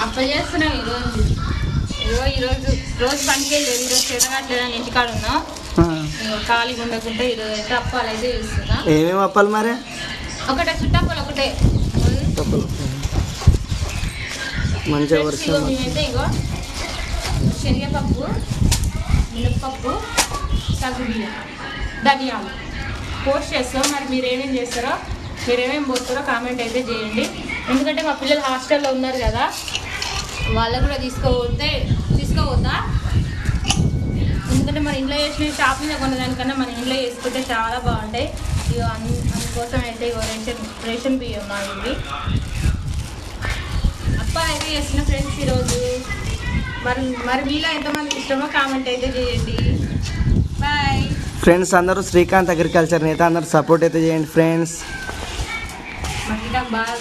అప్ప చేస్తున్నాం ఈరోజు రోజు పనికి వెళ్ళలేదు, ఈరోజు చేతగట్లేదని ఇంటికాడ ఉన్నాం. ఖాళీగా ఉండకుంటే ఈరోజు అయితే అప్పాలు అయితే చేస్తున్నా. ఏమేమి అప్పాలు మరి? ఒకటే చుట్టప్పలు ఒకటే మంచిగా. మేమైతే ఇగో శనగపప్పు, మినప్పప్పు, సగ్గుబియ్యం, ధనియాలు పోస్ట్ చేస్తాం. మరి మీరేమేమి చేస్తారో, మీరేమేమి పోస్తారో కామెంట్ అయితే చేయండి. ఎందుకంటే మా పిల్లలు హాస్టల్లో ఉన్నారు కదా, వాళ్ళకు కూడా తీసుకోవద్దా. ఎందుకంటే మన ఇంట్లో చేసిన షాప్ మీద కొన్నదానికన్నా మన ఇంట్లో చేసుకుంటే చాలా బాగుంటాయి. ఇక అందుకోసం అయితే ఇగో రేషన్ బియ్యం మా ఇవి అప్పాలు అయితే చేసిన ఫ్రెండ్స్ ఈరోజు. మరి మీలో ఎంతమందికి ఇష్టమో కామెంట్ అయితే చేయండి. Bye friends. అందరూ శ్రీకాంత్ అగ్రికల్చర్ అయితే అందరూ సపోర్ట్ అయితే చేయండి ఫ్రెండ్స్. బాగా